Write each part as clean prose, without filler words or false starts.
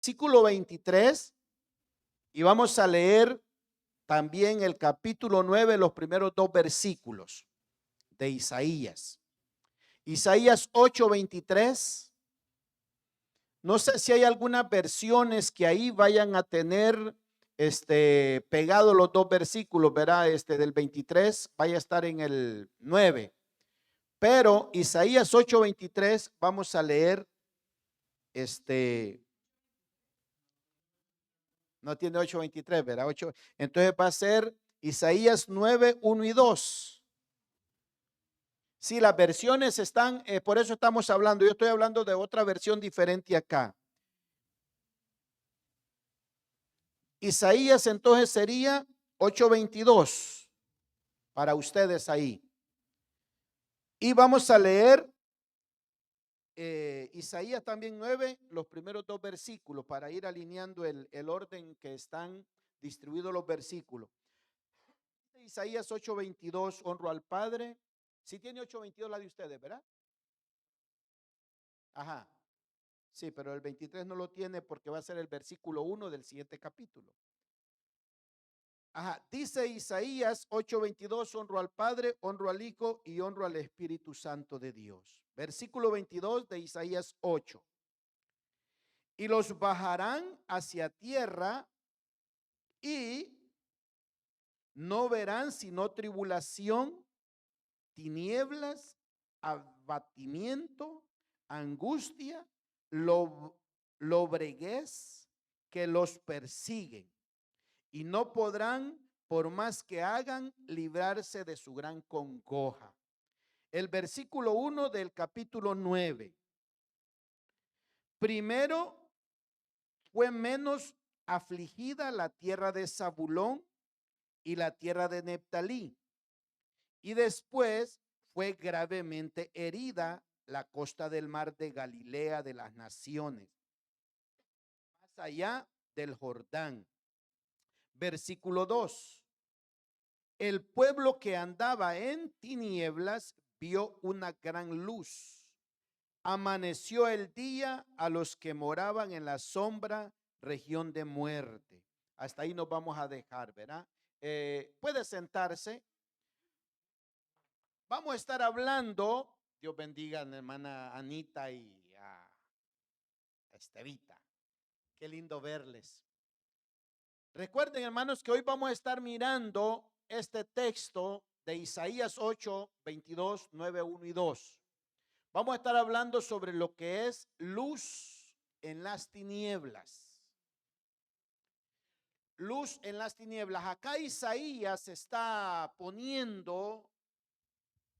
versículo 23 y vamos a leer también el capítulo 9, los primeros dos versículos de Isaías. Isaías 8:23. No sé si hay algunas versiones que ahí vayan a tener pegado los dos versículos, ¿verdad? Del 23 vaya a estar en el 9. Pero Isaías 8:23 vamos a leer no tiene 8:23, ¿verdad? 8, entonces va a ser Isaías 9:1 y 2. Sí, las versiones están, por eso estamos hablando. Yo estoy hablando de otra versión diferente acá. Isaías entonces sería 8:22 para ustedes ahí. Y vamos a leer Isaías también 9, los primeros dos versículos, para ir alineando el orden que están distribuidos los versículos. Isaías 8:22, honro al Padre. Si tiene 8:22 la de ustedes, ¿verdad? Ajá. Sí, pero el 23 no lo tiene porque va a ser el versículo 1 del siguiente capítulo. Ajá, dice Isaías 8:22, honro al Padre, honro al Hijo y honro al Espíritu Santo de Dios. Versículo 22 de Isaías 8. Y los bajarán hacia tierra y no verán sino tribulación, tinieblas, abatimiento, angustia, lobreguez que los persiguen y no podrán, por más que hagan, librarse de su gran congoja. El versículo 1 del capítulo 9. Primero fue menos afligida la tierra de Zabulón y la tierra de Neftalí, y después fue gravemente herida la costa del mar de Galilea de las naciones, más allá del Jordán. Versículo 2. El pueblo que andaba en tinieblas vio una gran luz. Amaneció el día a los que moraban en la sombra, región de muerte. Hasta ahí nos vamos a dejar, ¿verdad? Puede sentarse. Vamos a estar hablando, Dios bendiga a la hermana Anita y a Estevita. Qué lindo verles. Recuerden, hermanos, que hoy vamos a estar mirando este texto de Isaías 8, 22, 9, 1 y 2. Vamos a estar hablando sobre lo que es luz en las tinieblas. Luz en las tinieblas. Acá Isaías está poniendo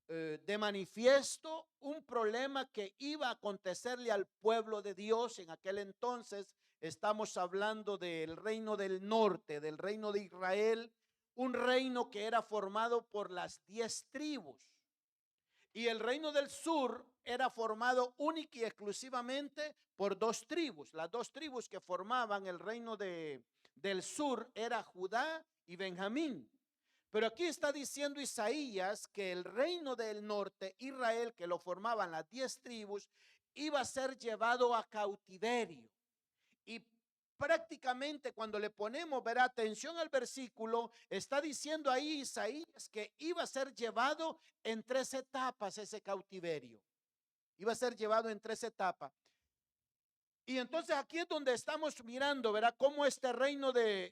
de manifiesto un problema que iba a acontecerle al pueblo de Dios en aquel entonces. Estamos hablando del reino del norte, del reino de Israel, un reino que era formado por las 10 tribus. Y el reino del sur era formado única y exclusivamente por 2 tribus. Las 2 tribus que formaban el reino del sur era Judá y Benjamín. Pero aquí está diciendo Isaías que el reino del norte, Israel, que lo formaban las 10 tribus, iba a ser llevado a cautiverio. Y prácticamente cuando le ponemos, verá, atención al versículo, está diciendo ahí Isaías que iba a ser llevado en 3 etapas ese cautiverio. Iba a ser llevado en 3 etapas. Y entonces aquí es donde estamos mirando, ¿verdad? Cómo este reino del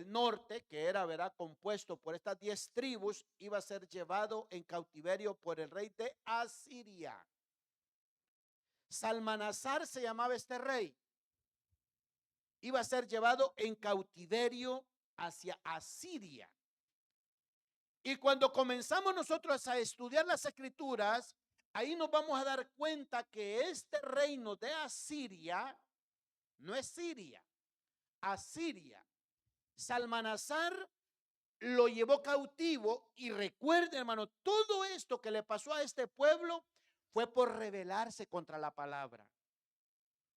norte, que era, ¿verdad?, compuesto por estas 10 tribus, iba a ser llevado en cautiverio por el rey de Asiria. Salmanasar se llamaba este rey. Iba a ser llevado en cautiverio hacia Asiria. Y cuando comenzamos nosotros a estudiar las escrituras, ahí nos vamos a dar cuenta que este reino de Asiria no es Siria, Asiria. Salmanasar lo llevó cautivo y recuerden, hermano, todo esto que le pasó a este pueblo fue por rebelarse contra la palabra.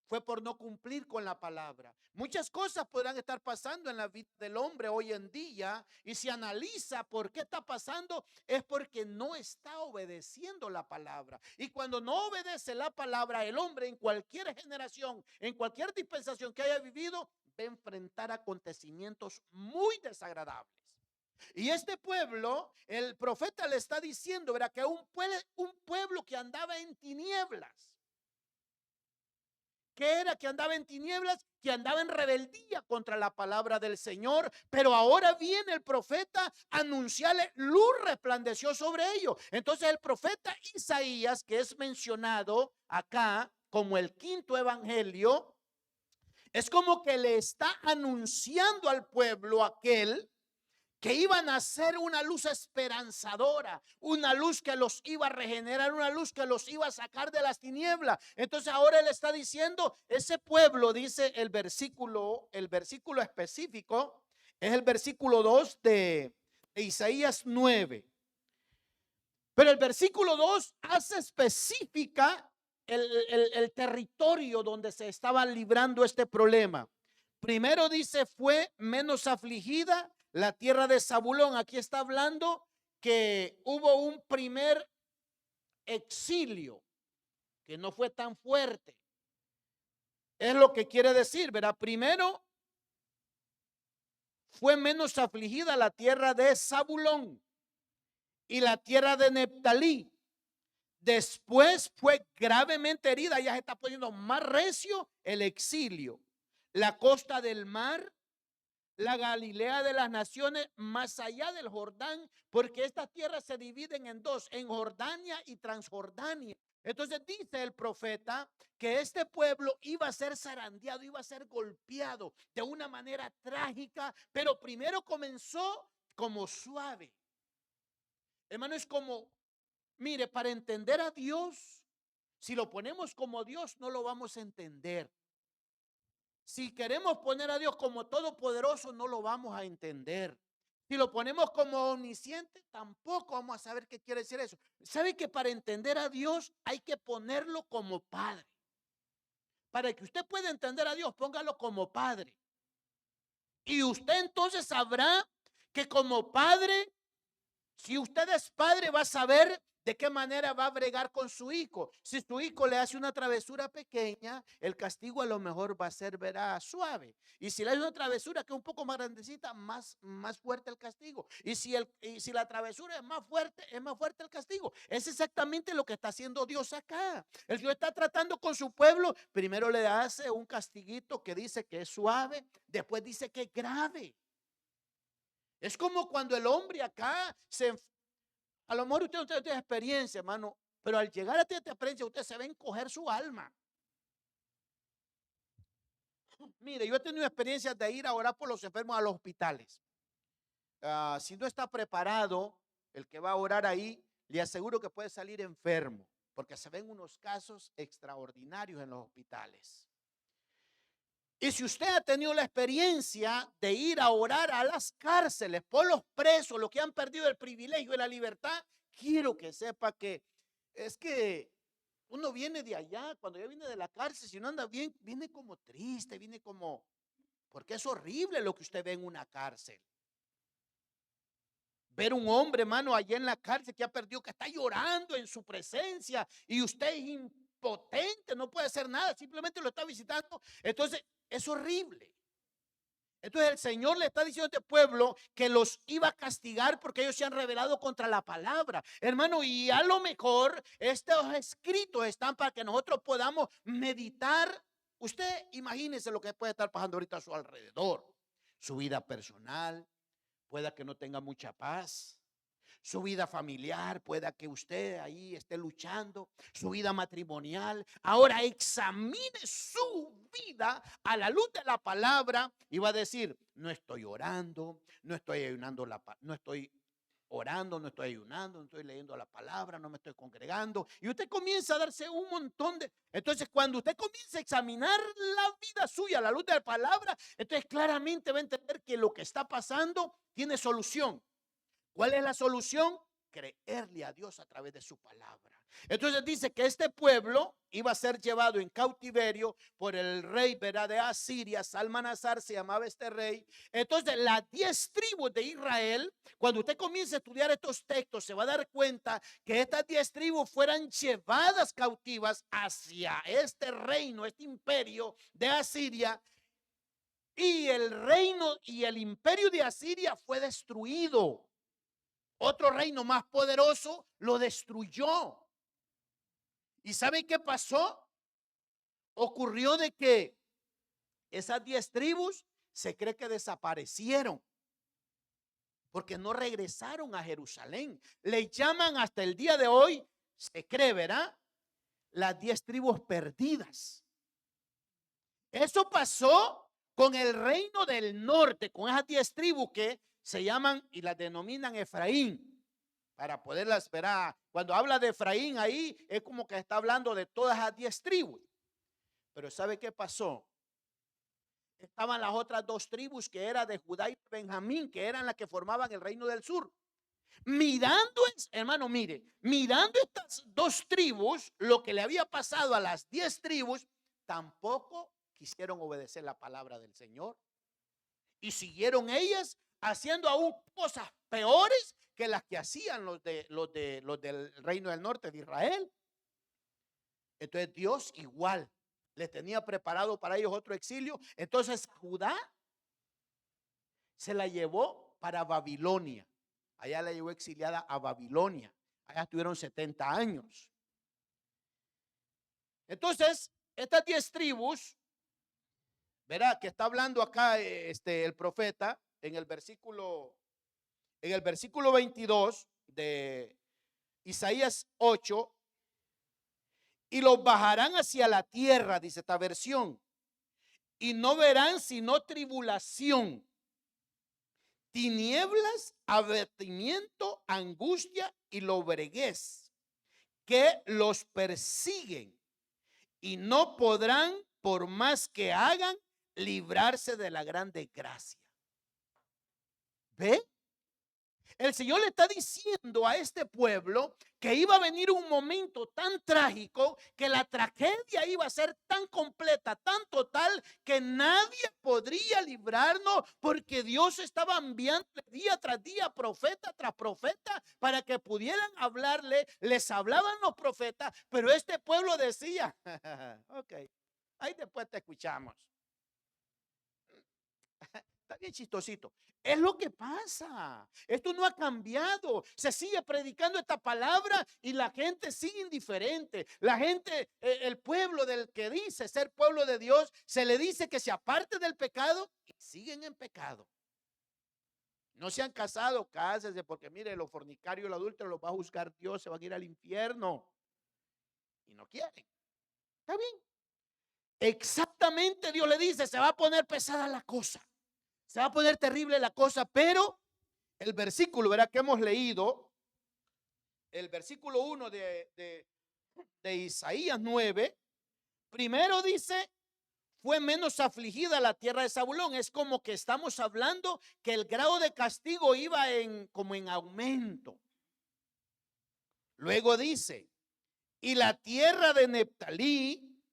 fue por no cumplir con la palabra. Muchas cosas podrán estar pasando en la vida del hombre hoy en día, y si analiza por qué está pasando, es porque no está obedeciendo la palabra. Y cuando no obedece la palabra, el hombre en cualquier generación, en cualquier dispensación que haya vivido, va a enfrentar acontecimientos muy desagradables. Y este pueblo, el profeta le está diciendo, verá, que un pueblo que andaba en tinieblas. ¿Qué era? Que andaba en tinieblas, que andaba en rebeldía contra la palabra del Señor. Pero ahora viene el profeta a anunciarle: luz resplandeció sobre ellos. Entonces el profeta Isaías, que es mencionado acá como el quinto evangelio, es como que le está anunciando al pueblo aquel que iban a ser una luz esperanzadora, una luz que los iba a regenerar, una luz que los iba a sacar de las tinieblas. Entonces ahora él está diciendo, ese pueblo, dice el versículo específico, es el versículo 2 de Isaías 9. Pero el versículo 2 hace específica el territorio donde se estaba librando este problema. Primero dice: fue menos afligida la tierra de Zabulón. Aquí está hablando que hubo un primer exilio que no fue tan fuerte. Es lo que quiere decir, ¿verdad? Primero fue menos afligida la tierra de Zabulón y la tierra de Neftalí. Después fue gravemente herida, ya se está poniendo más recio el exilio. La costa del mar, la Galilea de las naciones, más allá del Jordán, porque estas tierras se dividen en dos, en Jordania y Transjordania. Entonces dice el profeta que este pueblo iba a ser zarandeado, iba a ser golpeado de una manera trágica, pero primero comenzó como suave. Hermano, es como, mire, para entender a Dios, si lo ponemos como Dios, no lo vamos a entender. Si queremos poner a Dios como todopoderoso, no lo vamos a entender. Si lo ponemos como omnisciente, tampoco vamos a saber qué quiere decir eso. ¿Sabe que para entender a Dios hay que ponerlo como Padre? Para que usted pueda entender a Dios, póngalo como Padre. Y usted entonces sabrá que como Padre, si usted es padre, va a saber de qué manera va a bregar con su hijo. Si su hijo le hace una travesura pequeña, el castigo a lo mejor va a ser, verá, suave. Y si le hace una travesura que es un poco más grandecita, más fuerte el castigo. Y si la travesura es más fuerte el castigo. Es exactamente lo que está haciendo Dios acá. El Dios está tratando con su pueblo. Primero le hace un castiguito que dice que es suave, después dice que es grave. Es como cuando el hombre acá a lo mejor usted no tiene experiencia, hermano, pero al llegar a esta experiencia usted se va a encoger su alma. Mire, yo he tenido experiencias de ir a orar por los enfermos a los hospitales. Si no está preparado el que va a orar ahí, le aseguro que puede salir enfermo, porque se ven unos casos extraordinarios en los hospitales. Y si usted ha tenido la experiencia de ir a orar a las cárceles por los presos, los que han perdido el privilegio de la libertad, quiero que sepa que es que uno viene de allá, cuando ya viene de la cárcel, si no anda bien, viene como triste, viene como, porque es horrible lo que usted ve en una cárcel. Ver un hombre, hermano, allá en la cárcel que ha perdido, que está llorando en su presencia y usted es impotente, no puede hacer nada, simplemente lo está visitando. Entonces, es horrible. Entonces el Señor le está diciendo a este pueblo que los iba a castigar porque ellos se han rebelado contra la palabra. Hermano, y a lo mejor estos escritos están para que nosotros podamos meditar. Usted imagínese lo que puede estar pasando ahorita a su alrededor. Su vida personal, pueda que no tenga mucha paz. Su vida familiar, pueda que usted ahí esté luchando, su vida matrimonial. Ahora examine su vida a la luz de la palabra y va a decir: no estoy orando, no estoy ayunando, no estoy orando, no estoy ayunando, no estoy leyendo la palabra, no me estoy congregando. Y usted comienza a darse un montón de... Entonces, cuando usted comienza a examinar la vida suya a la luz de la palabra, entonces claramente va a entender que lo que está pasando tiene solución. ¿Cuál es la solución? Creerle a Dios a través de su palabra. Entonces dice que este pueblo iba a ser llevado en cautiverio por el rey, ¿verdad?, de Asiria. Salmanasar se llamaba este rey. Entonces las 10 tribus de Israel, cuando usted comience a estudiar estos textos, se va a dar cuenta que estas 10 tribus fueran llevadas cautivas hacia este reino, este imperio de Asiria. Y el reino y el imperio de Asiria fue destruido. Otro reino más poderoso lo destruyó. ¿Y saben qué pasó? Ocurrió de que esas 10 tribus se cree que desaparecieron porque no regresaron a Jerusalén. Le llaman hasta el día de hoy, se cree, ¿verdad?, las 10 tribus perdidas. Eso pasó con el reino del norte, con esas 10 tribus que se llaman y las denominan Efraín. Para poderlas ver, cuando habla de Efraín ahí, es como que está hablando de todas las 10 tribus. Pero ¿sabe qué pasó? Estaban las otras 2 tribus que eran de Judá y Benjamín, que eran las que formaban el reino del sur. Mirando, hermano, mire, mirando estas 2 tribus, lo que le había pasado a las 10 tribus, tampoco quisieron obedecer la palabra del Señor. Y siguieron ellas haciendo aún cosas peores que las que hacían los del reino del norte de Israel. Entonces Dios igual les tenía preparado para ellos otro exilio. Entonces Judá se la llevó para Babilonia. Allá la llevó exiliada a Babilonia. Allá estuvieron 70 años. Entonces, estas 10 tribus, verá que está hablando acá el profeta en el versículo 22 de Isaías 8, y los bajarán hacia la tierra, dice esta versión, y no verán sino tribulación, tinieblas, abatimiento, angustia y lobreguez, que los persiguen y no podrán, por más que hagan, librarse de la grande gracia. ¿Ve? El Señor le está diciendo a este pueblo que iba a venir un momento tan trágico, que la tragedia iba a ser tan completa, tan total, que nadie podría librarnos, porque Dios estaba enviando día tras día, profeta tras profeta, para que pudieran hablarle. Les hablaban los profetas, pero este pueblo decía, ok, ahí después te escuchamos. Está bien chistosito. Es lo que pasa. Esto no ha cambiado. Se sigue predicando esta palabra y la gente sigue indiferente. La gente, el pueblo del que dice ser pueblo de Dios, se le dice que se aparte del pecado y siguen en pecado. No se han casado, cásense, porque mire, los fornicarios, los adúlteros los va a juzgar Dios, se van a ir al infierno. Y no quieren. Está bien. Exactamente, Dios le dice, se va a poner pesada la cosa. Se va a poner terrible la cosa, pero el versículo, ¿verdad?, que hemos leído, el versículo 1 de Isaías 9, primero dice, fue menos afligida la tierra de Zabulón. Es como que estamos hablando que el grado de castigo iba como en aumento. Luego dice, y la tierra de Neftalí,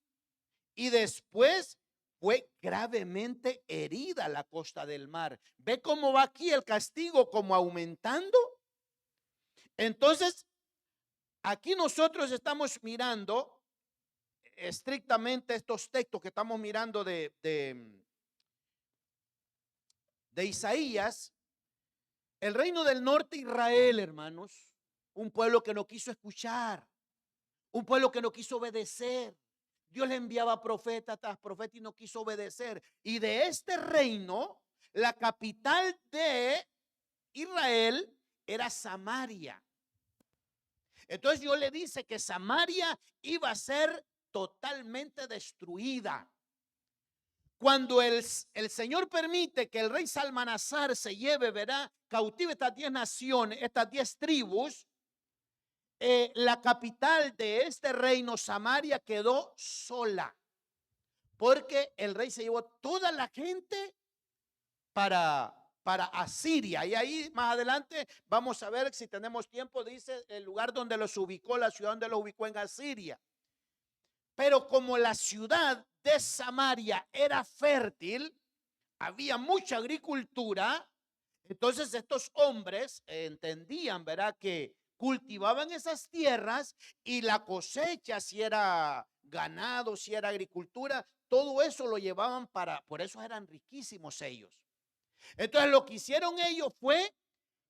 y después fue gravemente herida la costa del mar. ¿Ve cómo va aquí el castigo como aumentando? Entonces, aquí nosotros estamos mirando estrictamente estos textos que estamos mirando de Isaías. El reino del norte, Israel, hermanos, un pueblo que no quiso escuchar, un pueblo que no quiso obedecer. Dios le enviaba profeta tras profeta y no quiso obedecer. Y de este reino, la capital de Israel era Samaria. Entonces Dios le dice que Samaria iba a ser totalmente destruida. Cuando el Señor permite que el rey Salmanasar se lleve, verá, cautive estas 10 naciones, estas 10 tribus, la capital de este reino, Samaria, quedó sola, porque el rey se llevó toda la gente para para Asiria. Y ahí más adelante vamos a ver, si tenemos tiempo, dice el lugar donde los ubicó, la ciudad donde los ubicó en Asiria. Pero como la ciudad de Samaria era fértil, había mucha agricultura, entonces estos hombres entendían, ¿verdad?, que cultivaban esas tierras y la cosecha, si era ganado, si era agricultura, todo eso lo llevaban por eso eran riquísimos ellos. Entonces lo que hicieron ellos fue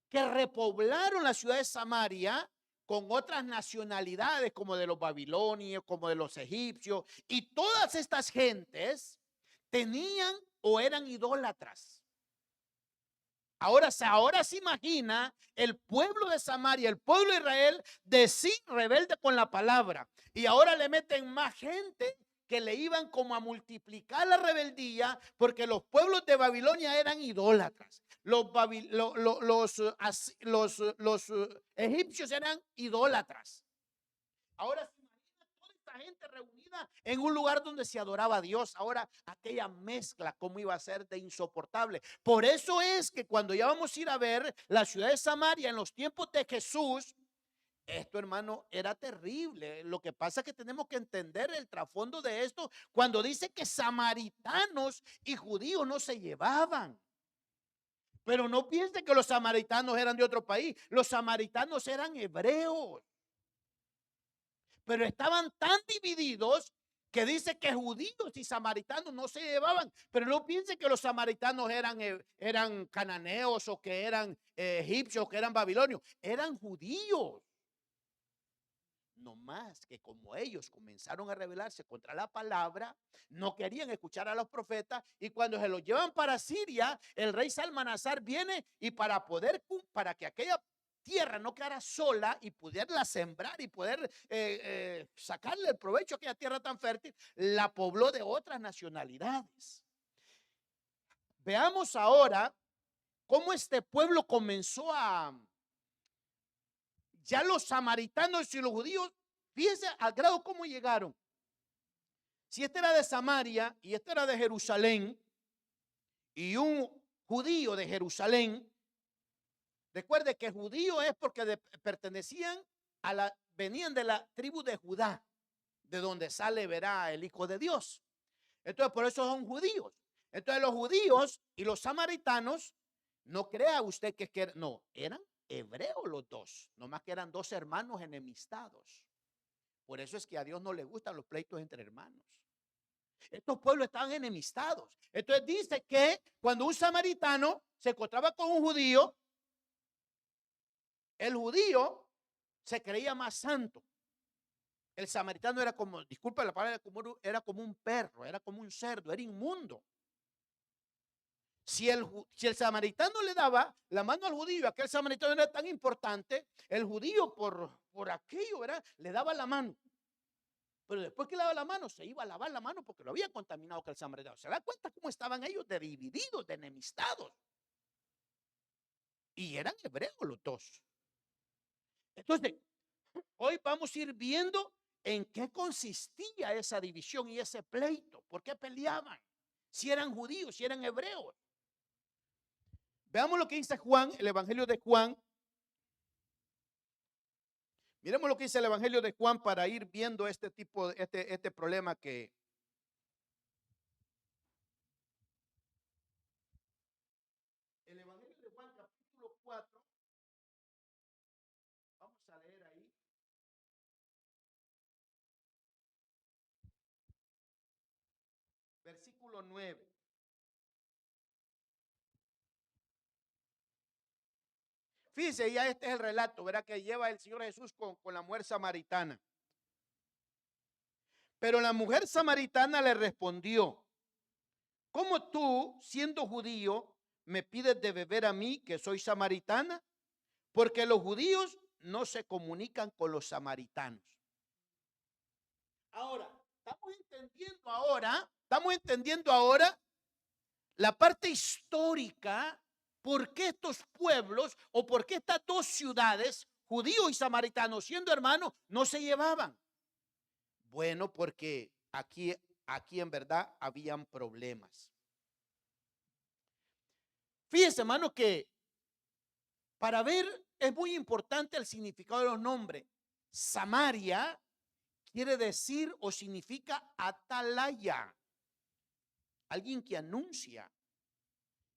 que repoblaron la ciudad de Samaria con otras nacionalidades como de los babilonios, como de los egipcios, y todas estas gentes tenían o eran idólatras. Ahora se imagina el pueblo de Samaria, el pueblo de Israel, de sí rebelde con la palabra, y ahora le meten más gente que le iban como a multiplicar la rebeldía, porque los pueblos de Babilonia eran idólatras. Los egipcios eran idólatras. Ahora se imagina toda esta gente reunida en un lugar donde se adoraba a Dios. Ahora aquella mezcla, cómo iba a ser de insoportable. Por eso es que cuando ya vamos a ir a ver la ciudad de Samaria en los tiempos de Jesús, esto, hermano, era terrible. Lo que pasa es que tenemos que entender el trasfondo de esto cuando dice que samaritanos y judíos no se llevaban. Pero no piensen que los samaritanos eran de otro país. Los samaritanos eran hebreos. Pero estaban tan divididos que dice que judíos y samaritanos no se llevaban. Pero no piensen que los samaritanos eran cananeos o que eran egipcios, que eran babilonios. Eran judíos. No más que como ellos comenzaron a rebelarse contra la palabra, no querían escuchar a los profetas, y cuando se los llevan para Siria, el rey Salmanasar viene y para que aquella tierra no quedara sola y pudiera sembrar y poder sacarle el provecho a aquella tierra tan fértil, la pobló de otras nacionalidades. Veamos ahora cómo este pueblo comenzó ya los samaritanos y los judíos, fíjense al grado cómo llegaron. Si este era de Samaria y este era de Jerusalén, y un judío de Jerusalén, recuerde que judío es porque pertenecían venían de la tribu de Judá, de donde sale, verá, el Hijo de Dios. Entonces, por eso son judíos. Entonces, los judíos y los samaritanos, no crea usted que no, eran hebreos los dos, nomás que eran dos hermanos enemistados. Por eso es que a Dios no le gustan los pleitos entre hermanos. Estos pueblos estaban enemistados. Entonces dice que cuando un samaritano se encontraba con un judío, el judío se creía más santo. El samaritano era como, disculpa la palabra, era como un perro, era como un cerdo, era inmundo. Si el samaritano le daba la mano al judío, aquel samaritano era tan importante, el judío por aquello, ¿verdad?, le daba la mano. Pero después que le daba la mano, se iba a lavar la mano porque lo había contaminado que el samaritano. ¿Se da cuenta cómo estaban ellos de divididos, de enemistados? Y eran hebreos los dos. Entonces, hoy vamos a ir viendo en qué consistía esa división y ese pleito. ¿Por qué peleaban? Si eran judíos, si eran hebreos. Veamos lo que dice Juan, el Evangelio de Juan. Miremos lo que dice el Evangelio de Juan para ir viendo este tipo, este problema que el Evangelio de Juan, capítulo 4. Vamos a leer ahí. Versículo 9. Fíjese, ya este es el relato, verá, que lleva el Señor Jesús con la mujer samaritana. Pero la mujer samaritana le respondió: ¿cómo tú, siendo judío, me pides de beber a mí, que soy samaritana? Porque los judíos no se comunican con los samaritanos. Ahora, estamos entendiendo ahora la parte histórica. ¿Por qué estos pueblos o por qué estas dos ciudades, judíos y samaritanos, siendo hermanos, no se llevaban? Bueno, porque aquí en verdad habían problemas. Fíjese, hermano, que para ver es muy importante el significado de los nombres. Samaria quiere decir o significa atalaya, alguien que anuncia.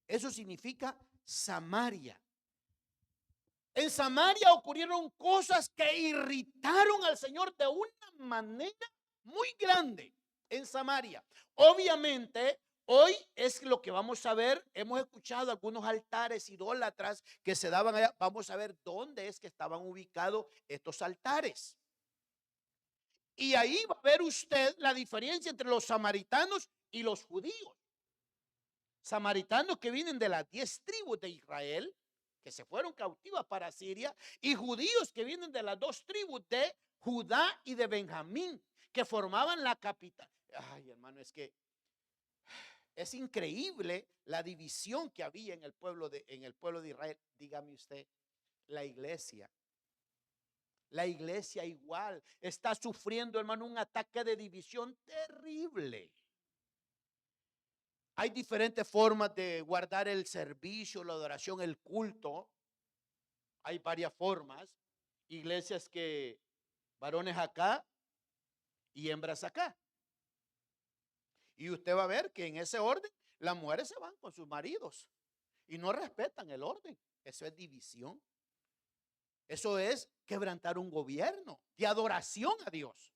Eso significa Samaria. En Samaria ocurrieron cosas que irritaron al Señor de una manera muy grande. En Samaria, obviamente, hoy es lo que vamos a ver. Hemos escuchado algunos altares idólatras que se daban allá. Vamos a ver dónde es que estaban ubicados estos altares. Y ahí va a ver usted la diferencia entre los samaritanos y los judíos. Samaritanos que vienen de las 10 tribus de Israel, que se fueron cautivas para Siria, y judíos que vienen de las 2 tribus de Judá y de Benjamín, que formaban la capital. Ay, hermano, es que es increíble la división que había en el pueblo de Israel. Dígame usted, la iglesia igual está sufriendo, hermano, un ataque de división terrible. Hay diferentes formas de guardar el servicio, la adoración, el culto. Hay varias formas. Iglesias que varones acá y hembras acá. Y usted va a ver que en ese orden las mujeres se van con sus maridos y no respetan el orden. Eso es división. Eso es quebrantar un gobierno de adoración a Dios.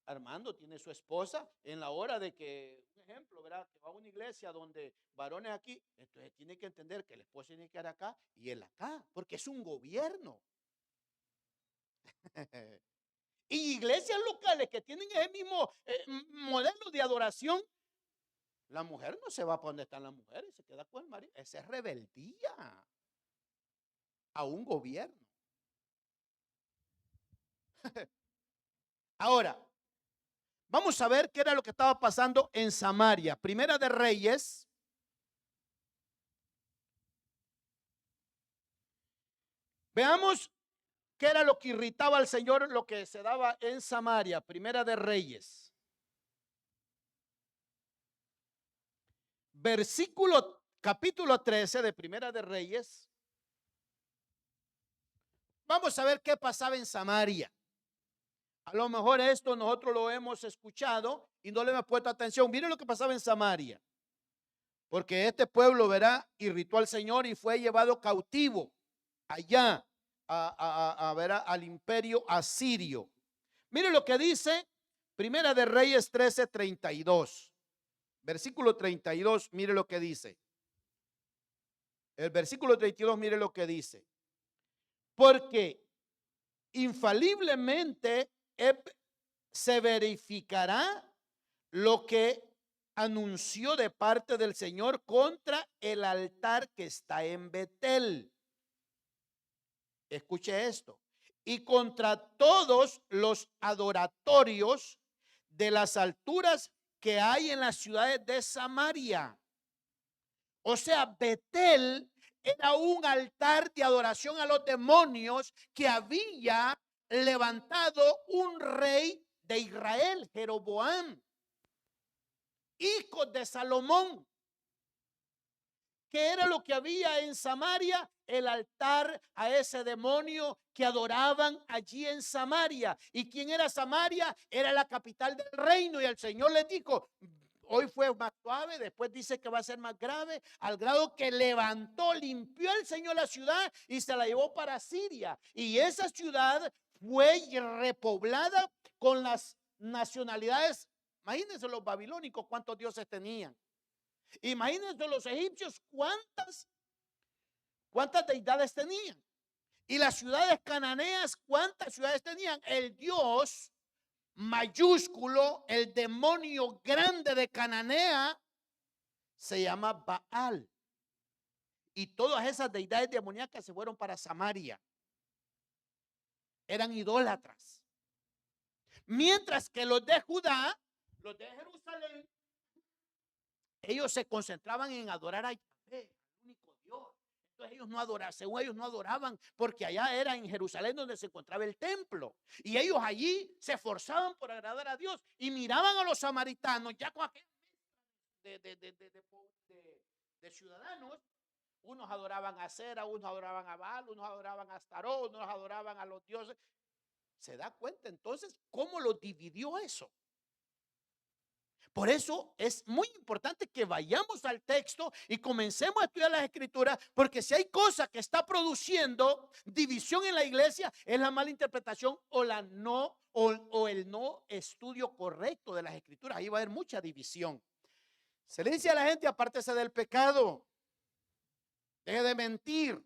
Armando tiene su esposa en la hora de que, un ejemplo, ¿verdad? Que va a una iglesia donde varones aquí, entonces tiene que entender que el esposo tiene que quedar acá y él acá, porque es un gobierno. Y iglesias locales que tienen el mismo modelo de adoración, la mujer no se va para donde están las mujeres, se queda con el marido. Esa es rebeldía a un gobierno. Ahora, vamos a ver qué era lo que estaba pasando en Samaria. Primera de Reyes. Veamos qué era lo que irritaba al Señor, lo que se daba en Samaria. Primera de Reyes. Capítulo 13 de Primera de Reyes. Vamos a ver qué pasaba en Samaria. A lo mejor esto nosotros lo hemos escuchado y no le hemos puesto atención. Miren lo que pasaba en Samaria. Porque este pueblo, verá, irritó al Señor y fue llevado cautivo allá al imperio asirio. Miren lo que dice Primera de Reyes 13:32. Versículo 32, mire lo que dice. El versículo 32, mire lo que dice. Porque infaliblemente se verificará lo que anunció de parte del Señor contra el altar que está en Betel. Escuche esto. Y contra todos los adoratorios de las alturas que hay en las ciudades de Samaria. O sea, Betel era un altar de adoración a los demonios que había levantado un rey de Israel, Jeroboam, hijo de Salomón. ¿Qué era lo que había en Samaria? El altar a ese demonio que adoraban allí en Samaria. ¿Y quién era Samaria? Era la capital del reino. Y el Señor les dijo, hoy fue más suave, después dice que va a ser más grave, al grado que limpió el Señor la ciudad y se la llevó para Siria. Y esa ciudad fue repoblada con las nacionalidades. Imagínense los babilónicos cuántos dioses tenían. Imagínense los egipcios cuántas deidades tenían. Y las ciudades cananeas, ¿cuántas ciudades tenían? El dios mayúsculo, el demonio grande de Cananea, se llama Baal. Y todas esas deidades demoníacas se fueron para Samaria. Eran idólatras. Mientras que los de Judá, los de Jerusalén, ellos se concentraban en adorar a Yahvé, el único Dios. Entonces ellos no adoraban, según ellos no adoraban, porque allá era en Jerusalén donde se encontraba el templo. Y ellos allí se esforzaban por agradar a Dios y miraban a los samaritanos ya con aquella de ciudadanos. Unos adoraban a Cera, unos adoraban a Baal, unos adoraban a Astarot, unos adoraban a los dioses. ¿Se da cuenta entonces cómo lo dividió eso? Por eso es muy importante que vayamos al texto y comencemos a estudiar las escrituras, porque si hay cosa que está produciendo división en la iglesia, es la mala interpretación o el no estudio correcto de las escrituras. Ahí va a haber mucha división. Se le dice a la gente: apártese del pecado, deje de mentir.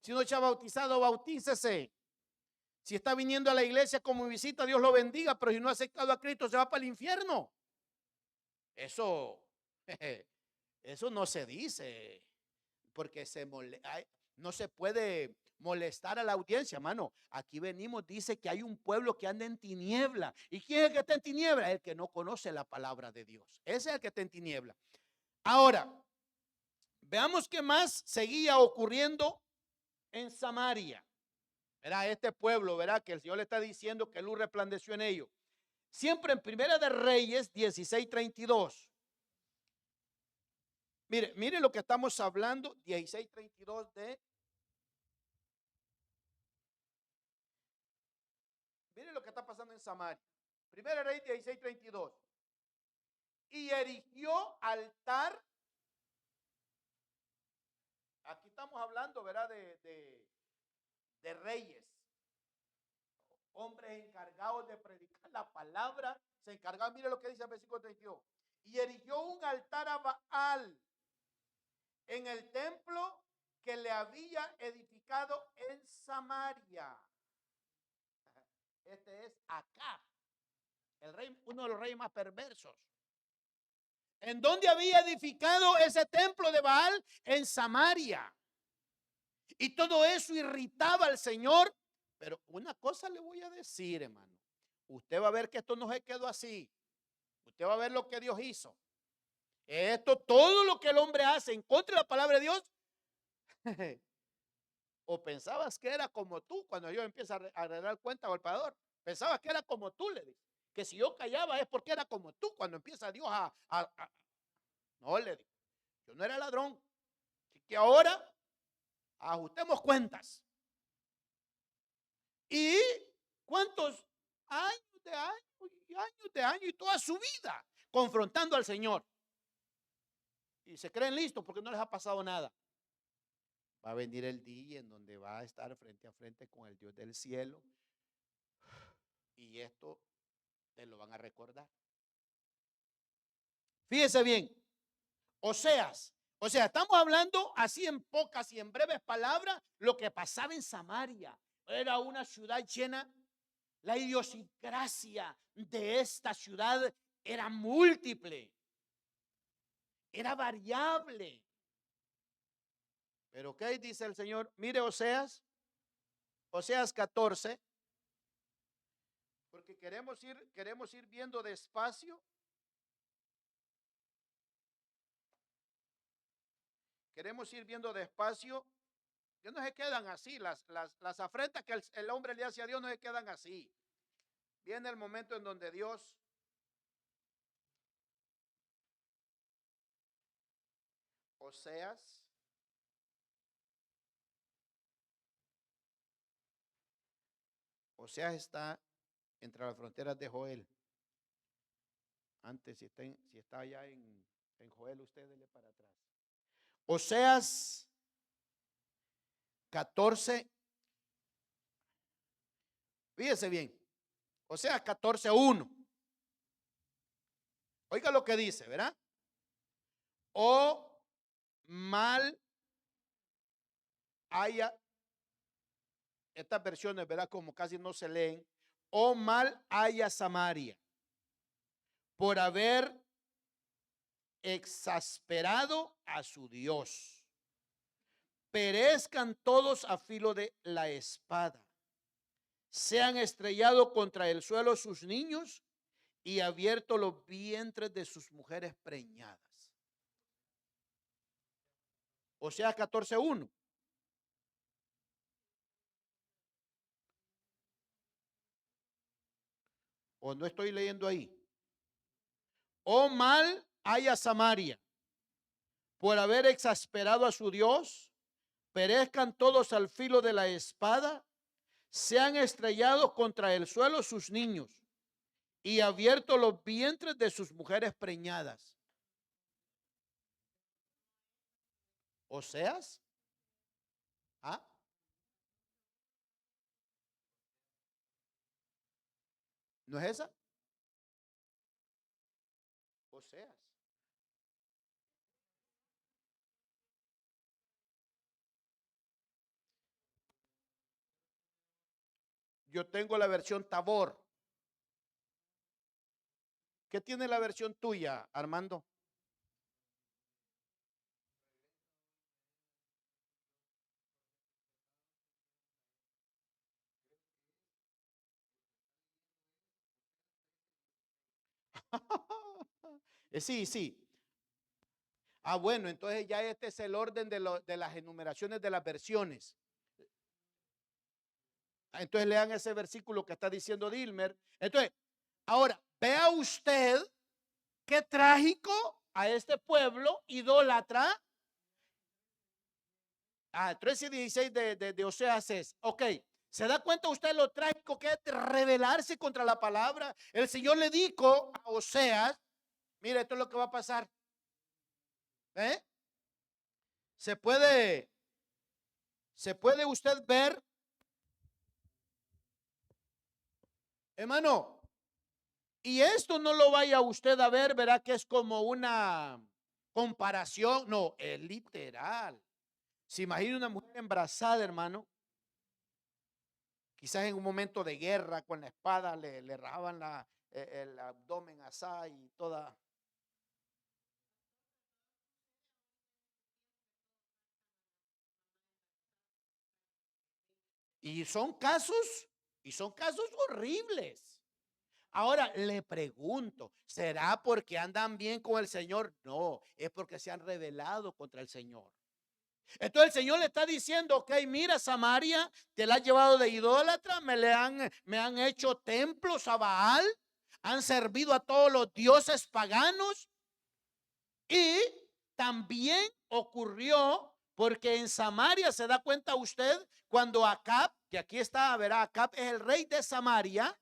Si no se ha bautizado, bautícese. Si está viniendo a la iglesia como visita, Dios lo bendiga, pero si no ha aceptado a Cristo, se va para el infierno. Eso, eso no se dice, porque no se puede molestar a la audiencia, hermano. Aquí venimos, dice que hay un pueblo que anda en tiniebla. ¿Y quién es el que está en tiniebla? El que no conoce la palabra de Dios. Ese es el que está en tiniebla. Ahora, veamos qué más seguía ocurriendo en Samaria. Verá, este pueblo, verá que el Señor le está diciendo que luz resplandeció en ellos. Siempre en Primera de Reyes 16:32. Mire lo que estamos hablando, 16:32 mire lo que está pasando en Samaria. Primera de Reyes 16:32. Y erigió altar. Aquí estamos hablando, ¿verdad? De reyes, hombres encargados de predicar la palabra, se encargaban. Mire lo que dice el versículo 32. Y erigió un altar a Baal en el templo que le había edificado en Samaria. Este es Acab, el rey, uno de los reyes más perversos. ¿En dónde había edificado ese templo de Baal? En Samaria. Y todo eso irritaba al Señor. Pero una cosa le voy a decir, hermano. Usted va a ver que esto no se quedó así. Usted va a ver lo que Dios hizo. Esto, todo lo que el hombre hace en contra de la palabra de Dios. O pensabas que era como tú cuando Dios empieza a arreglar cuenta golpeador. Pensabas que era como tú, le dije. Que si yo callaba es porque era como tú cuando empieza Dios No, le digo. Yo no era ladrón. Así que ahora ajustemos cuentas. ¿Y cuántos años de años y años de años y toda su vida confrontando al Señor? Y se creen listos porque no les ha pasado nada. Va a venir el día en donde va a estar frente a frente con el Dios del cielo. Y esto te lo van a recordar. Fíjese bien. O sea, estamos hablando así en pocas y en breves palabras lo que pasaba en Samaria. Era una ciudad llena. La idiosincrasia de esta ciudad era múltiple, era variable. Pero ¿qué dice el Señor? Mire Oseas 14, porque queremos ir viendo despacio. Queremos ir viendo despacio. Que no se quedan así. Las afrentas que el hombre le hace a Dios no se quedan así. Viene el momento en donde Dios Oseas está entre las fronteras de Joel. Antes, si está allá en Joel, usted dele para atrás. Oseas 14. Fíjese bien. Oseas 14:1. Oiga lo que dice, ¿verdad? O mal haya, estas versiones, ¿verdad? Como casi no se leen. O mal haya Samaria por haber exasperado a su Dios. Perezcan todos a filo de la espada. Sean estrellados contra el suelo sus niños y abierto los vientres de sus mujeres preñadas. Oseas 14:1. ¿O no estoy leyendo ahí? oh mal haya Samaria por haber exasperado a su Dios, perezcan todos al filo de la espada, sean estrellados contra el suelo sus niños y abiertos los vientres de sus mujeres preñadas. Oseas, ¿ah? ¿No es esa? Oseas. Yo tengo la versión Tabor. ¿Qué tiene la versión tuya, Armando? Sí, sí. Ah, bueno, entonces ya este es el orden de las enumeraciones de las versiones. Entonces lean ese versículo que está diciendo Dilmer. Entonces, ahora, vea usted qué trágico a este pueblo idólatra. 13 y 16 de Oseas es, ok, ¿se da cuenta usted lo trágico que es rebelarse contra la palabra? El Señor le dijo a Oseas, mire, esto es lo que va a pasar. ¿Eh? Se puede usted ver, hermano, y esto no lo vaya usted a ver, verá que es como una comparación, no, es literal. Se imagina una mujer embarazada, hermano, quizás en un momento de guerra con la espada le rajaban el abdomen asá y toda. Y son casos, y son casos horribles. Ahora le pregunto, ¿será porque andan bien con el Señor? No, es porque se han rebelado contra el Señor. Entonces el Señor le está diciendo, ok, mira Samaria, te la has llevado de idólatra, me han hecho templos a Baal, han servido a todos los dioses paganos y también ocurrió porque en Samaria se da cuenta usted cuando Acab, que aquí está, verá, Acab es el rey de Samaria,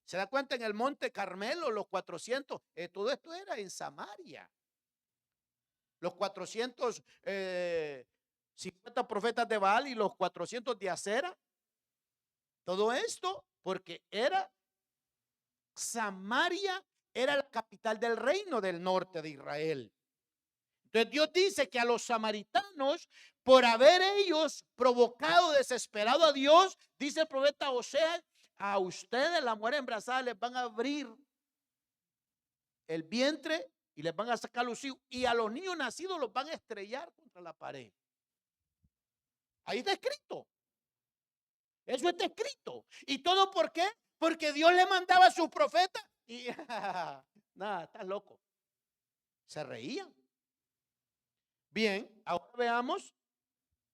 se da cuenta en el monte Carmelo, los 400, todo esto era en Samaria. Los 450 profetas de Baal y los 400 de Acera. Todo esto porque era Samaria, era la capital del reino del norte de Israel. Entonces Dios dice que a los samaritanos, por haber ellos provocado desesperado a Dios, dice el profeta Oseas, a ustedes la mujer embarazada les van a abrir el vientre y les van a sacar los hijos y a los niños nacidos los van a estrellar contra la pared. Ahí está escrito. Eso está escrito. ¿Y todo por qué? Porque Dios le mandaba a sus profetas y nada, estás loco. Se reían. Bien, ahora veamos,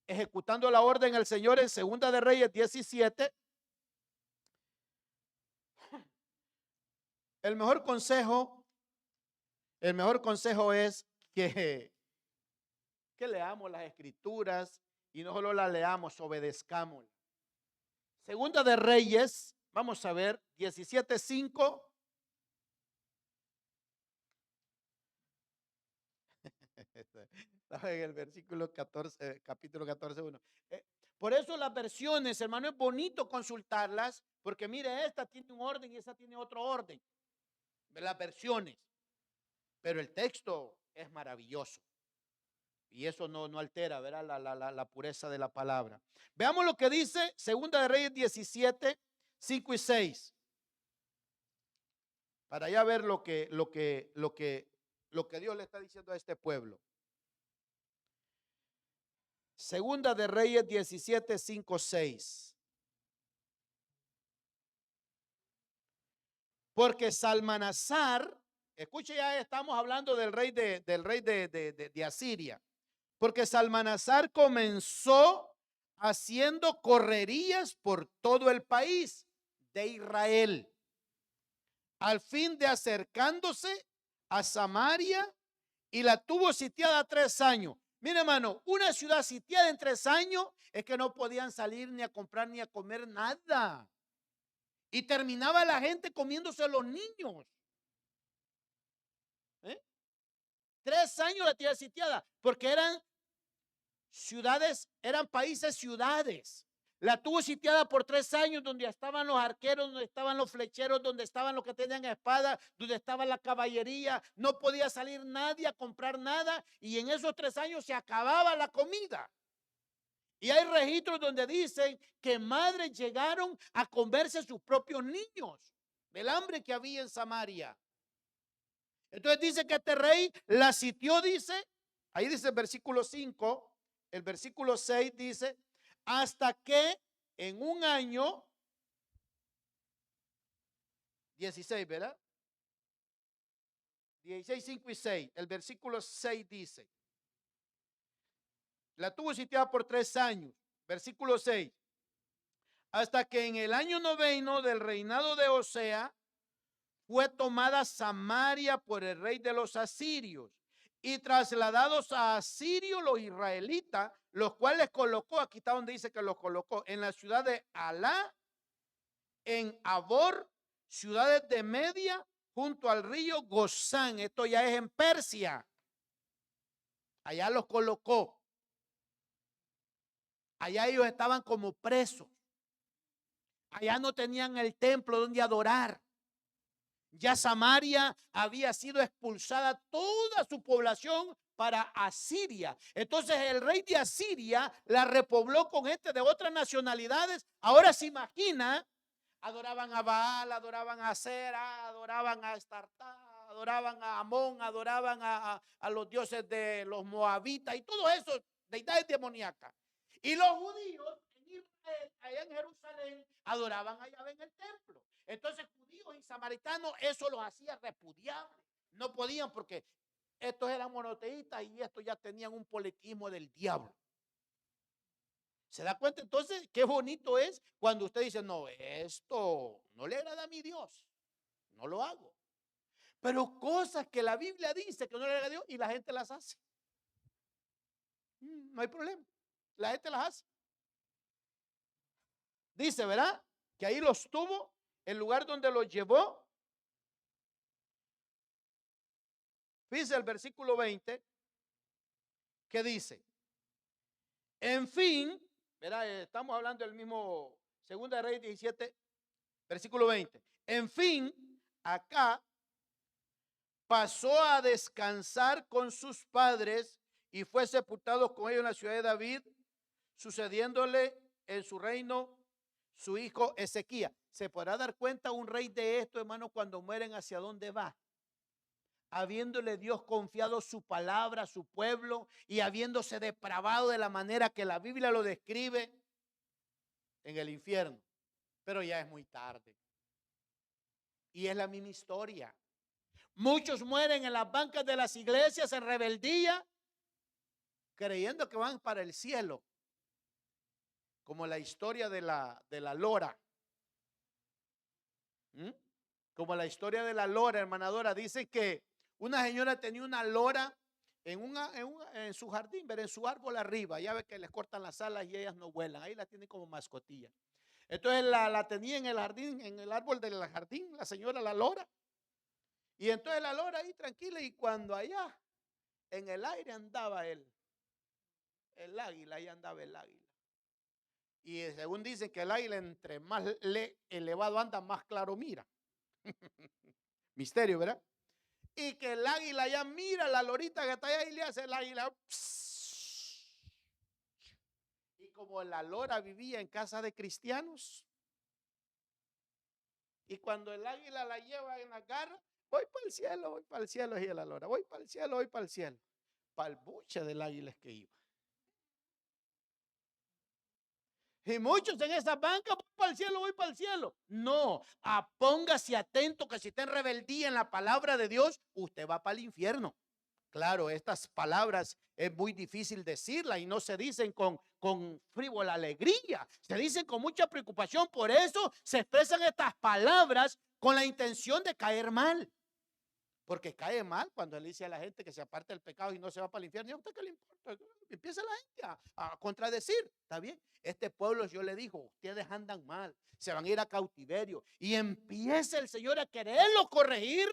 ejecutando la orden el Señor en Segunda de Reyes 17. El mejor consejo es que leamos las escrituras y no solo las leamos, obedezcamos. Segunda de Reyes, vamos a ver, 17:5. En el versículo 14, capítulo 14:1. Por eso las versiones, hermano, es bonito consultarlas, porque mire, esta tiene un orden y esta tiene otro orden. Las versiones. Pero el texto es maravilloso. Y eso no altera, ¿verdad? La pureza de la palabra. Veamos lo que dice Segunda de Reyes 17, 5 y 6. Para ya ver lo que Dios le está diciendo a este pueblo. Segunda de Reyes 17, 5, 6. Porque Salmanasar, escuche, ya estamos hablando del rey de Asiria. Porque Salmanasar comenzó haciendo correrías por todo el país de Israel, al fin de acercándose a Samaria y la tuvo sitiada 3 años. Mira, hermano, una ciudad sitiada en 3 años es que no podían salir ni a comprar ni a comer nada. Y terminaba la gente comiéndose los niños. 3 años la tierra sitiada, porque eran ciudades, eran países ciudades. La tuvo sitiada por 3 años, donde estaban los arqueros, donde estaban los flecheros, donde estaban los que tenían espada, donde estaba la caballería. No podía salir nadie a comprar nada, y en esos 3 años se acababa la comida. Y hay registros donde dicen que madres llegaron a comerse sus propios niños del hambre que había en Samaria. Entonces dice que este rey la sitió, dice, ahí dice el versículo 5, el versículo 6 dice, hasta que en un año, 16, ¿verdad? 16, 5 y 6, el versículo 6 dice, la tuvo sitiada por 3 años, versículo 6, hasta que en el año 9 del reinado de Osea, fue tomada Samaria por el rey de los asirios y trasladados a Asirio los israelitas, los cuales colocó, aquí está donde dice que los colocó, en la ciudad de Alá, en Abor, ciudades de Media, junto al río Gozán. Esto ya es en Persia. Allá los colocó. Allá ellos estaban como presos. Allá no tenían el templo donde adorar. Ya Samaria había sido expulsada toda su población para Asiria. Entonces el rey de Asiria la repobló con gente de otras nacionalidades. Ahora se imagina, adoraban a Baal, adoraban a Sera, adoraban a Estartá, adoraban a Amón, adoraban a los dioses de los moabitas y todo eso, deidades demoníacas. Y los judíos en Israel, allá en Jerusalén, adoraban a Yahvé en el templo. Entonces judíos y samaritanos, eso los hacía repudiables. No podían porque estos eran monoteístas y estos ya tenían un politismo del diablo. ¿Se da cuenta entonces qué bonito es cuando usted dice, no, esto no le agrada a mi Dios, no lo hago? Pero cosas que la Biblia dice que no le agrada a Dios y la gente las hace. No hay problema, la gente las hace. Dice, ¿verdad? Que ahí los tuvo, el lugar donde los llevó. Fíjese el versículo 20, que dice, en fin, ¿verdad? Estamos hablando del mismo, Segunda de Reyes 17, versículo 20. En fin, acá pasó a descansar con sus padres y fue sepultado con ellos en la ciudad de David, sucediéndole en su reino su hijo Ezequías. ¿Se podrá dar cuenta un rey de esto, hermano, cuando mueren hacia dónde va? Habiéndole Dios confiado su palabra a su pueblo y habiéndose depravado de la manera que la Biblia lo describe, en el infierno. Pero ya es muy tarde. Y es la misma historia. Muchos mueren en las bancas de las iglesias en rebeldía, creyendo que van para el cielo. Como la historia de la lora. Como la historia de la lora, hermanadora. Dice que una señora tenía una lora en su jardín, pero en su árbol arriba. Ya ve que les cortan las alas y ellas no vuelan. Ahí la tienen como mascotilla. Entonces la tenía en el jardín, en el árbol del jardín, la señora la lora. Y entonces la lora ahí tranquila, y cuando allá en el aire andaba el águila, ahí andaba el águila. Y según dicen que el águila entre más elevado anda, más claro mira. Misterio, ¿verdad? Y que el águila ya mira la lorita que está allá y le hace el águila. Pss. Y como la lora vivía en casa de cristianos, y cuando el águila la lleva en la garra, voy para el cielo, y la lora, voy para el cielo, voy para el cielo. Para el buche del águila es que iba. Y muchos en esa banca, voy para el cielo, voy para el cielo. No, póngase atento que si está en rebeldía en la palabra de Dios, usted va para el infierno. Claro, estas palabras es muy difícil decirlas y no se dicen con frívola alegría, se dicen con mucha preocupación. Por eso se expresan estas palabras con la intención de caer mal. Porque cae mal cuando le dice a la gente que se aparte del pecado y no se va para el infierno. ¿Y a usted qué le importa? Empieza la gente a contradecir. ¿Está bien? Este pueblo, yo le digo, ustedes andan mal, se van a ir a cautiverio. Y empieza el Señor a quererlo corregir.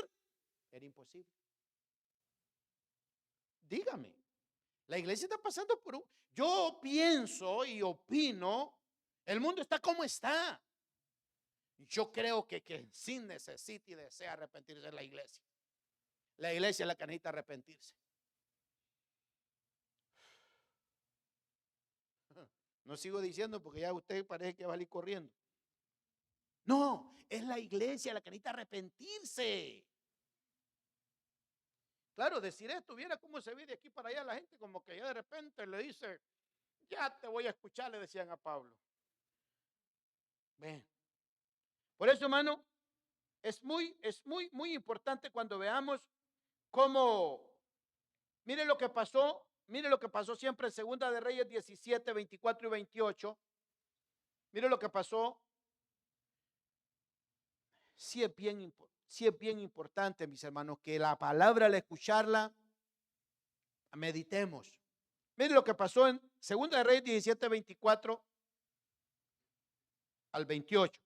Era imposible. Dígame, la iglesia está pasando por un... Yo pienso y opino, el mundo está como está. Yo creo que sí necesita y desea arrepentirse la iglesia. La iglesia es la que necesita arrepentirse. No sigo diciendo porque ya usted parece que va a ir corriendo. No, es la iglesia la que necesita arrepentirse. Claro, decir esto, viera cómo se ve de aquí para allá la gente, como que ya de repente le dice, ya te voy a escuchar, le decían a Pablo. Ven. Por eso, hermano, es muy importante cuando veamos cómo, mire lo que pasó siempre en Segunda de Reyes 17, 24 y 28. Mire lo que pasó. Sí es bien importante, mis hermanos, que la palabra al escucharla, meditemos. Mire lo que pasó en Segunda de Reyes 17, 24 al 28.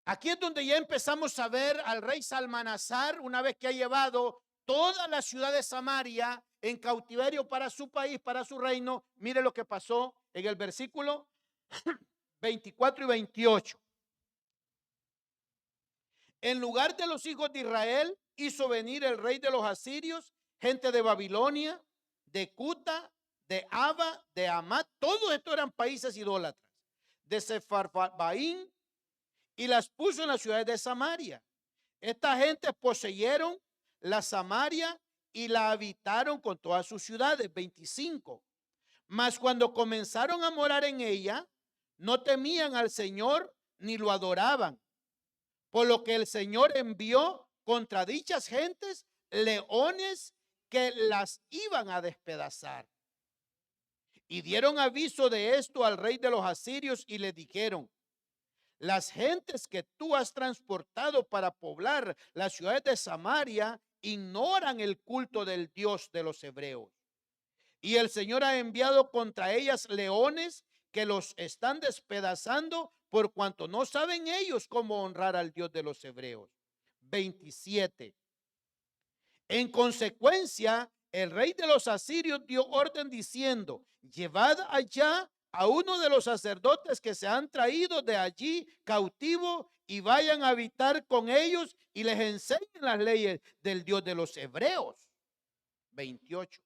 Aquí es donde ya empezamos a ver al rey Salmanasar, una vez que ha llevado toda la ciudad de Samaria en cautiverio para su país, para su reino. Mire lo que pasó en el versículo 24 y 28. En lugar de los hijos de Israel, hizo venir el rey de los asirios, gente de Babilonia, de Cuta, de Aba, de Amat. Todos estos eran países idólatras. De Sefarbaín, y las puso en las ciudades de Samaria. Esta gente poseyeron la Samaria y la habitaron con todas sus ciudades. 25. Mas cuando comenzaron a morar en ella, no temían al Señor ni lo adoraban. Por lo que el Señor envió contra dichas gentes leones que las iban a despedazar. Y dieron aviso de esto al rey de los asirios y le dijeron: las gentes que tú has transportado para poblar las ciudades de Samaria ignoran el culto del Dios de los hebreos. Y el Señor ha enviado contra ellas leones que los están despedazando por cuanto no saben ellos cómo honrar al Dios de los hebreos. 27. En consecuencia, el rey de los asirios dio orden diciendo: llevad allá a uno de los sacerdotes que se han traído de allí cautivo y vayan a habitar con ellos y les enseñen las leyes del Dios de los hebreos. 28.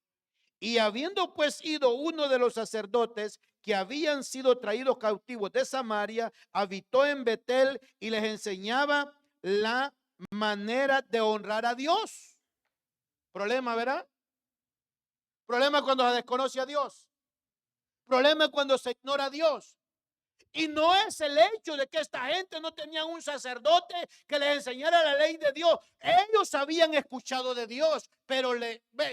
Y habiendo pues ido uno de los sacerdotes que habían sido traídos cautivos de Samaria, habitó en Betel y les enseñaba la manera de honrar a Dios. Problema, ¿verdad? Problema cuando se desconoce a Dios. Problema cuando se ignora a Dios. Y no es el hecho de que esta gente no tenía un sacerdote que les enseñara la ley de Dios. Ellos habían escuchado de Dios, pero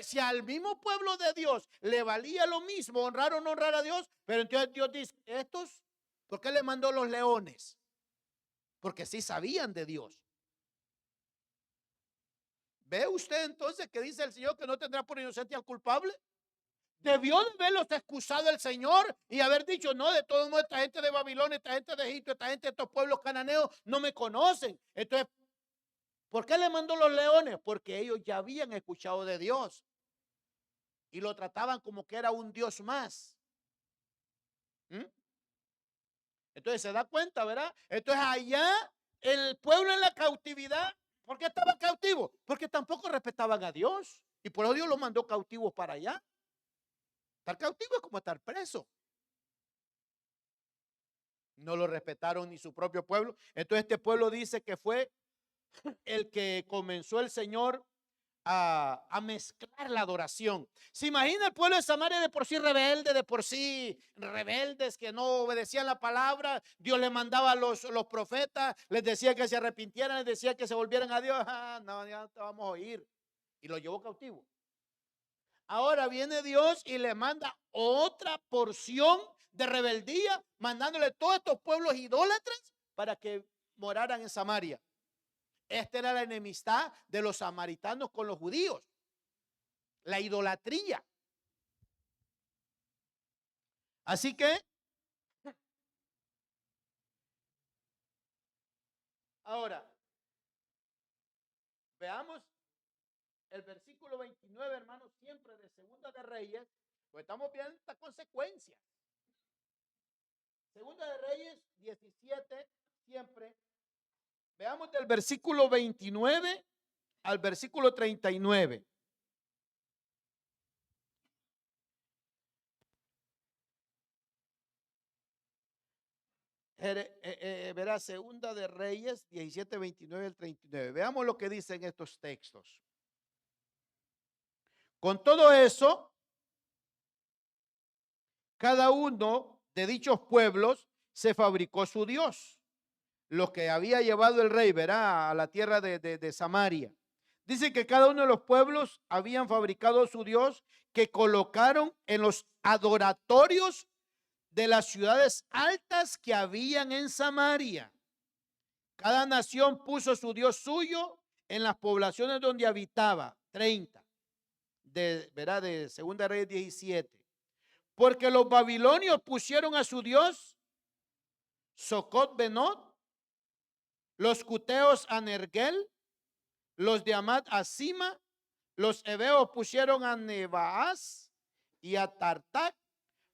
si al mismo pueblo de Dios le valía lo mismo honrar o no honrar a Dios, pero entonces Dios dice, estos, ¿por qué le mandó los leones? Porque sí sabían de Dios. ¿Ve usted entonces que dice el Señor que no tendrá por inocente al culpable? Debió de haberlos excusado el Señor y haber dicho: no, de todos modos, esta gente de Babilonia, esta gente de Egipto, esta gente de estos pueblos cananeos no me conocen. Entonces, ¿por qué le mandó los leones? Porque ellos ya habían escuchado de Dios y lo trataban como que era un Dios más. Entonces se da cuenta, ¿verdad? Entonces allá el pueblo en la cautividad, ¿por qué estaba cautivo? Porque tampoco respetaban a Dios y por eso Dios los mandó cautivos para allá. Estar cautivo es como estar preso. No lo respetaron ni su propio pueblo. Entonces este pueblo dice que fue el que comenzó el Señor a mezclar la adoración. ¿Se imagina el pueblo de Samaria de por sí rebelde, de por sí rebeldes que no obedecían la palabra? Dios les mandaba a los profetas, les decía que se arrepintieran, les decía que se volvieran a Dios. No, ya no te vamos a oír. Y lo llevó cautivo. Ahora viene Dios y le manda otra porción de rebeldía, mandándole todos estos pueblos idólatras para que moraran en Samaria. Esta era la enemistad de los samaritanos con los judíos. La idolatría. Así que, ahora, veamos el versículo 29, hermanos, siempre de Segunda de Reyes, pues estamos viendo estas consecuencias. Segunda de Reyes 17, siempre. Veamos del versículo 29 al versículo 39. Verá, Segunda de Reyes 17, 29 al 39. Veamos lo que dicen estos textos. Con todo eso, cada uno de dichos pueblos se fabricó su Dios, lo que había llevado el rey, verá, a la tierra de Samaria. Dice que cada uno de los pueblos habían fabricado su Dios, que colocaron en los adoratorios de las ciudades altas que habían en Samaria. Cada nación puso su Dios suyo en las poblaciones donde habitaba. 30. Verá, de Segunda Reyes 17. Porque los babilonios pusieron a su Dios Socot Benot, los cuteos a Nergel, los de Amat a Sima, los heveos pusieron a Nebaas y a Tartac,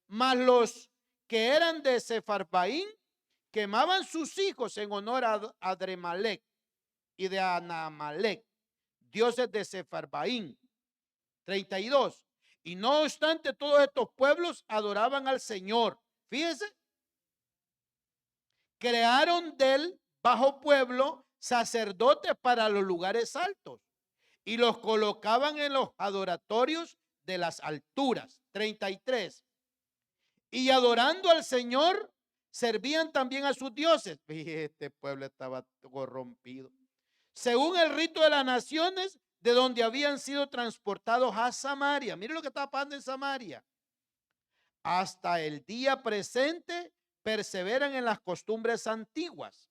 mas los que eran de Sefarbaín quemaban sus hijos en honor a Adremalec y de Anamalec, dioses de Sefarbaín. 32. Y no obstante, todos estos pueblos adoraban al Señor. Fíjense, crearon del bajo pueblo sacerdotes para los lugares altos y los colocaban en los adoratorios de las alturas. 33. Y adorando al Señor, servían también a sus dioses. Este pueblo estaba corrompido. Según el rito de las naciones, de donde habían sido transportados a Samaria. Mire lo que estaba pasando en Samaria. Hasta el día presente perseveran en las costumbres antiguas.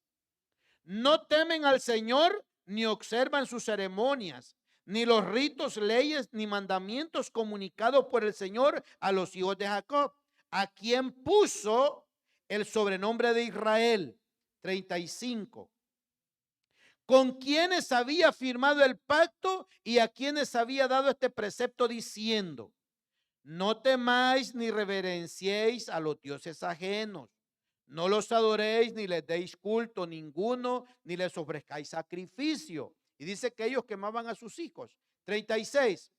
No temen al Señor ni observan sus ceremonias, ni los ritos, leyes, ni mandamientos comunicados por el Señor a los hijos de Jacob, a quien puso el sobrenombre de Israel. 35. Con quienes había firmado el pacto y a quienes había dado este precepto diciendo: no temáis ni reverenciéis a los dioses ajenos, no los adoréis ni les deis culto ninguno, ni les ofrezcáis sacrificio. Y dice que ellos quemaban a sus hijos. 36.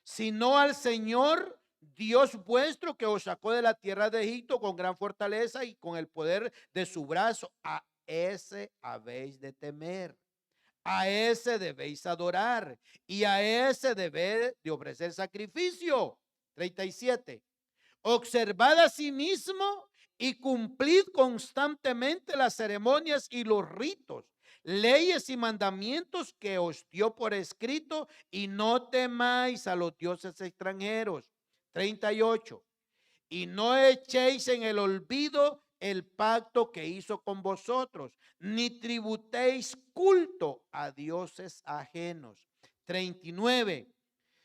Sino al Señor Dios vuestro, que os sacó de la tierra de Egipto con gran fortaleza y con el poder de su brazo. A ese habéis de temer, a ese debéis adorar y a ese debéis de ofrecer sacrificio. 37. Observad a sí mismo y cumplid constantemente las ceremonias y los ritos, leyes y mandamientos que os dio por escrito, y no temáis a los dioses extranjeros. 38. Y no echéis en el olvido el pacto que hizo con vosotros, ni tributéis culto a dioses ajenos. 39.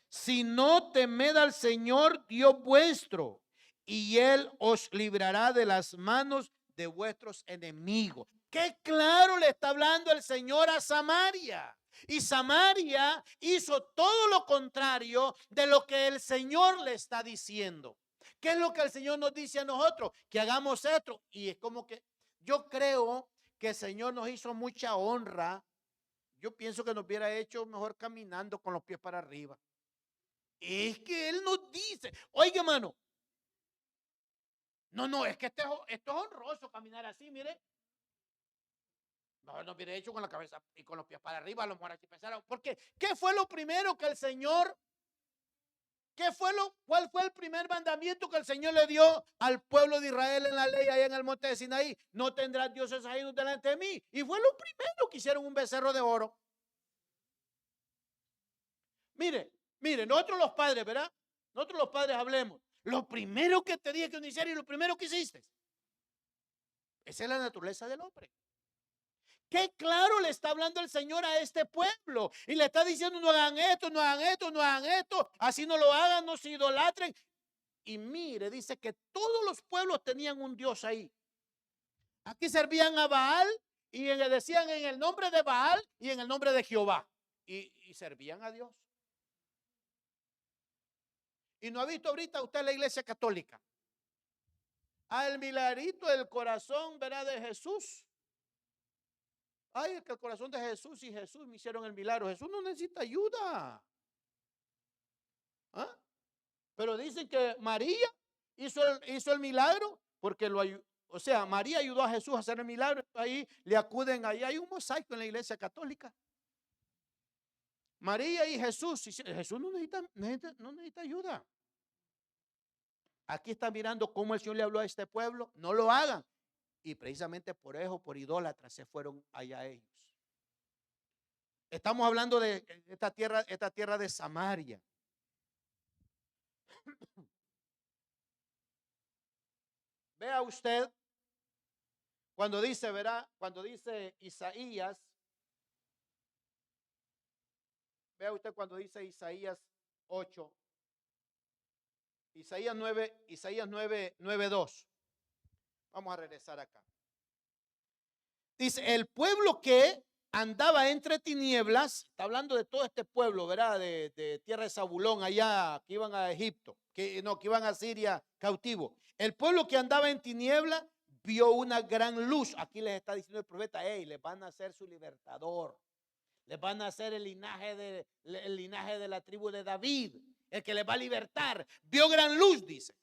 Si no temed al Señor Dios vuestro, y Él os librará de las manos de vuestros enemigos. Qué claro le está hablando el Señor a Samaria. Y Samaria hizo todo lo contrario de lo que el Señor le está diciendo. ¿Qué es lo que el Señor nos dice a nosotros? Que hagamos esto. Y es como que yo creo que el Señor nos hizo mucha honra. Yo pienso que nos hubiera hecho mejor caminando con los pies para arriba. Es que Él nos dice, oiga, hermano, no, es que esto es honroso caminar así, mire. No, nos hubiera hecho con la cabeza y con los pies para arriba, a lo mejor así pensaron. Porque, ¿qué fue lo primero que el Señor, cuál fue el primer mandamiento que el Señor le dio al pueblo de Israel en la ley allá en el monte de Sinaí? No tendrás dioses ajenos delante de mí. Y fue lo primero que hicieron, un becerro de oro. Mire, nosotros los padres, ¿verdad? Nosotros los padres hablemos. Lo primero que te dije que uno hiciera y lo primero que hiciste. Esa es la naturaleza del hombre. Qué claro le está hablando el Señor a este pueblo. Y le está diciendo, no hagan esto, no hagan esto, no hagan esto. Así no lo hagan, no se idolatren. Y mire, dice que todos los pueblos tenían un Dios ahí. Aquí servían a Baal y decían en el nombre de Baal y en el nombre de Jehová. Y servían a Dios. Y no ha visto ahorita usted la iglesia católica. Al milagrito del corazón, ¿verdad? De Jesús. Ay, es que el corazón de Jesús y Jesús me hicieron el milagro. Jesús no necesita ayuda. ¿Ah? Pero dicen que María hizo el milagro porque lo ayudó. O sea, María ayudó a Jesús a hacer el milagro. Ahí le acuden, ahí hay un mosaico en la iglesia católica. María y Jesús. Jesús no necesita ayuda. Aquí está mirando cómo el Señor le habló a este pueblo. No lo hagan. Y precisamente por eso, por idólatras, se fueron allá ellos. Estamos hablando de esta tierra de Samaria. Vea usted, cuando dice, verá, cuando dice Isaías, vea usted cuando dice Isaías 8, Isaías 9:2. Vamos a regresar acá. Dice, el pueblo que andaba entre tinieblas, está hablando de todo este pueblo, ¿verdad? De tierra de Zabulón, allá, que iban a Egipto, que iban a Siria cautivo. El pueblo que andaba en tinieblas vio una gran luz. Aquí les está diciendo el profeta, hey, les van a hacer su libertador. Les van a hacer el linaje de la tribu de David, el que les va a libertar. Vio gran luz, dice.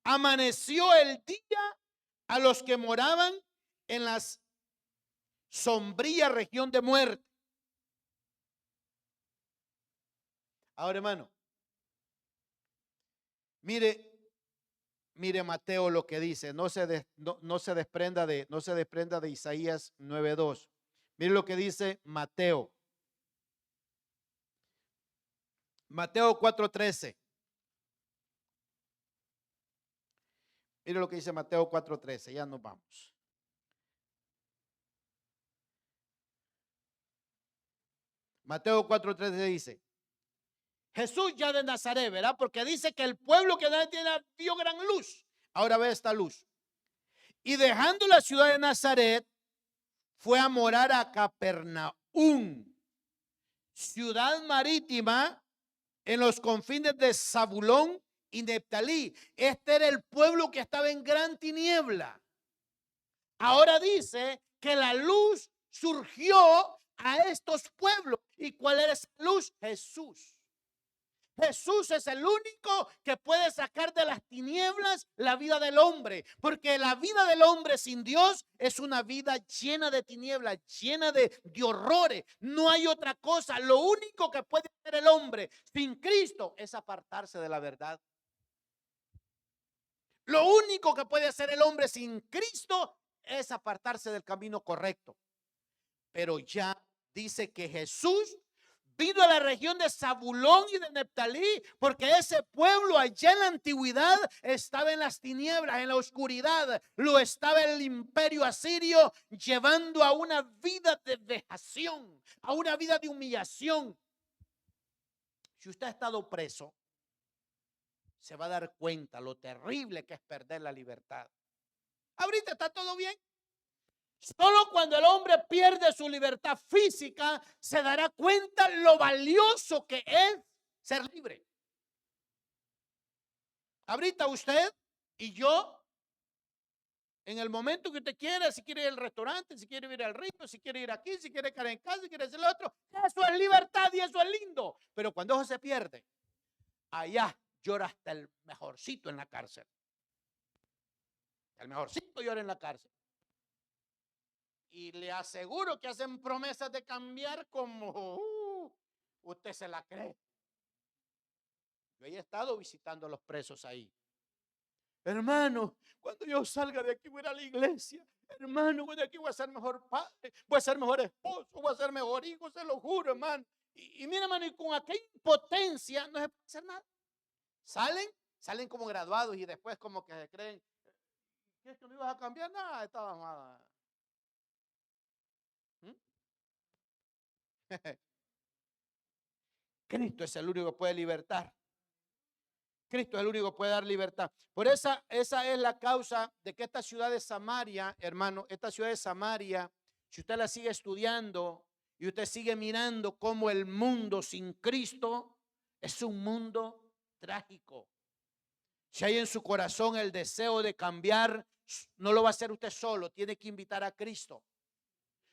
Amaneció el día a los que moraban en las sombría región de muerte. Ahora, hermano, mire Mateo lo que dice, no se desprenda de Isaías 9:2. Mire lo que dice Mateo. Mateo 4:13. Mire lo que dice Mateo 4:13, ya nos vamos. Mateo 4:13 dice, Jesús ya de Nazaret, ¿verdad? Porque dice que el pueblo que vio gran luz. Ahora ve esta luz. Y dejando la ciudad de Nazaret, fue a morar a Capernaum, ciudad marítima en los confines de Zabulón y Neftalí. Este era el pueblo que estaba en gran tiniebla. Ahora dice que la luz surgió a estos pueblos. ¿Y cuál era esa luz? Jesús. Jesús es el único que puede sacar de las tinieblas la vida del hombre, porque la vida del hombre sin Dios es una vida llena de tinieblas, llena de horrores. No hay otra cosa. Lo único que puede hacer el hombre sin Cristo es apartarse de la verdad. Lo único que puede hacer el hombre sin Cristo es apartarse del camino correcto. Pero ya dice que Jesús vino a la región de Zabulón y de Neftalí, porque ese pueblo allá en la antigüedad estaba en las tinieblas, en la oscuridad. Lo estaba el imperio asirio llevando a una vida de vejación, a una vida de humillación. Si usted ha estado preso, se va a dar cuenta lo terrible que es perder la libertad. Ahorita está todo bien. Solo cuando el hombre pierde su libertad física se dará cuenta lo valioso que es ser libre. Ahorita usted y yo, en el momento que usted quiera, si quiere ir al restaurante, si quiere ir al río, si quiere ir aquí, si quiere quedar en casa, si quiere hacer lo otro, eso es libertad y eso es lindo. Pero cuando eso se pierde, allá llora hasta el mejorcito en la cárcel. El mejorcito llora en la cárcel. Y le aseguro que hacen promesas de cambiar como usted se la cree. Yo he estado visitando a los presos ahí. Hermano, cuando yo salga de aquí voy a ir a la iglesia. Hermano, de aquí voy a ser mejor padre, voy a ser mejor esposo, voy a ser mejor hijo, se lo juro, hermano. Y mira, hermano, y con aquella impotencia no se puede hacer nada. Salen como graduados y después como que se creen ¿Qué es que no ibas a cambiar? Nada, estaba mal. ¿Mm? Cristo es el único que puede libertar. Cristo es el único que puede dar libertad. Por esa es la causa de que esta ciudad de Samaria, hermano, esta ciudad de Samaria, si usted la sigue estudiando y usted sigue mirando cómo el mundo sin Cristo es un mundo trágico. Si hay en su corazón el deseo de cambiar, no lo va a hacer usted solo, tiene que invitar a Cristo.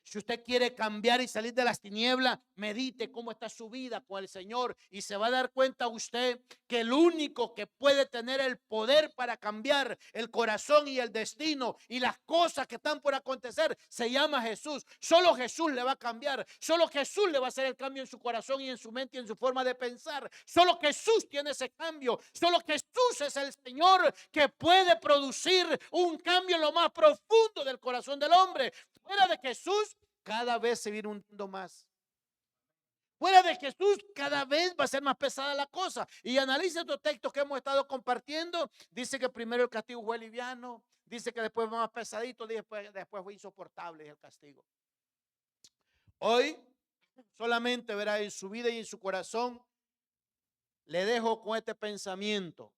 Si usted quiere cambiar y salir de las tinieblas, medite cómo está su vida con el Señor y se va a dar cuenta usted que el único que puede tener el poder para cambiar el corazón y el destino y las cosas que están por acontecer se llama Jesús. Solo Jesús le va a cambiar. Solo Jesús le va a hacer el cambio en su corazón y en su mente y en su forma de pensar. Solo Jesús tiene ese cambio. Solo Jesús es el Señor que puede producir un cambio en lo más profundo del corazón del hombre. Fuera de Jesús, cada vez se viene hundiendo más. Fuera de Jesús, cada vez va a ser más pesada la cosa. Y analice estos textos que hemos estado compartiendo. Dice que primero el castigo fue liviano. Dice que después fue más pesadito. Después fue insoportable el castigo. Hoy, solamente verá en su vida y en su corazón, le dejo con este pensamiento.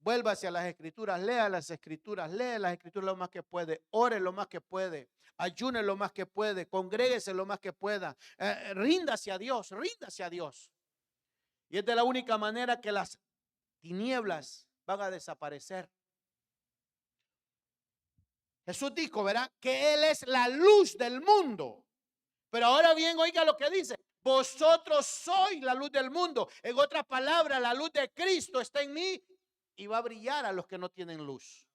Vuelva hacia las escrituras, lea las escrituras lo más que puede, ore lo más que puede, ayune lo más que puede, congréguese lo más que pueda, ríndase a Dios, ríndase a Dios. Y es de la única manera que las tinieblas van a desaparecer. Jesús dijo, ¿verdad? Que Él es la luz del mundo. Pero ahora bien, oiga lo que dice. Vosotros sois la luz del mundo. En otras palabras, la luz de Cristo está en mí y va a brillar a los que no tienen luz.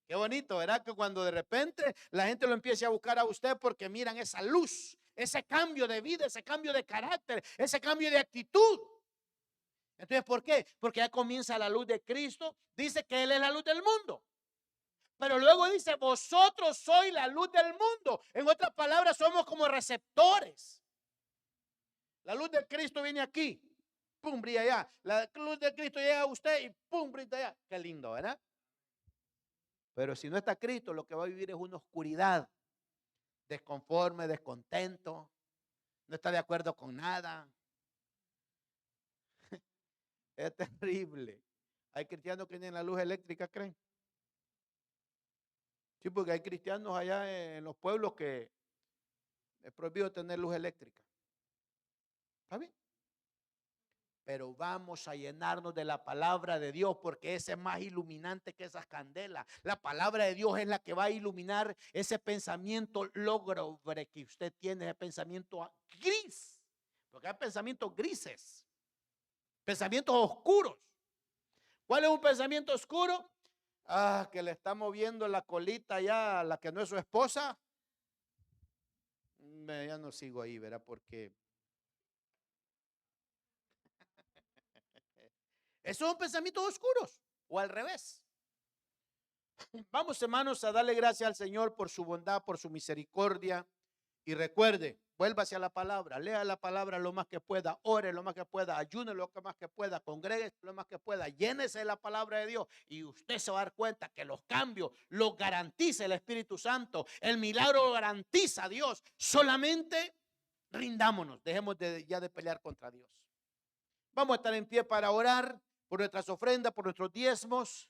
Qué bonito, ¿verdad? Que cuando de repente la gente lo empiece a buscar a usted porque miran esa luz, ese cambio de vida, ese cambio de carácter, ese cambio de actitud. Entonces, ¿por qué? Porque ya comienza la luz de Cristo. Dice que Él es la luz del mundo. Pero luego dice, vosotros sois la luz del mundo. En otras palabras, somos como receptores. La luz de Cristo viene aquí. Pum, brilla allá. La luz de Cristo llega a usted y pum, brilla allá. Qué lindo, ¿verdad? Pero si no está Cristo, lo que va a vivir es una oscuridad. Desconforme, descontento. No está de acuerdo con nada. Es terrible. Hay cristianos que tienen la luz eléctrica, ¿creen? Sí, porque hay cristianos allá en los pueblos que es prohibido tener luz eléctrica. ¿Está bien? Pero vamos a llenarnos de la palabra de Dios porque ese es más iluminante que esas candelas. La palabra de Dios es la que va a iluminar ese pensamiento lóbrego que usted tiene, ese pensamiento gris. Porque hay pensamientos grises, pensamientos oscuros. ¿Cuál es un pensamiento oscuro? Que le está moviendo la colita ya a la que no es su esposa. Ya no sigo ahí, ¿verdad? Porque esos son pensamientos oscuros o al revés. Vamos, hermanos, a darle gracias al Señor por su bondad, por su misericordia. Y recuerde, vuélvase a la palabra, lea la palabra lo más que pueda, ore lo más que pueda, ayune lo más que pueda, congréguese lo más que pueda, llénese de la palabra de Dios y usted se va a dar cuenta que los cambios los garantiza el Espíritu Santo, el milagro lo garantiza Dios. Solamente rindámonos, dejemos ya de pelear contra Dios. Vamos a estar en pie para orar por nuestras ofrendas, por nuestros diezmos,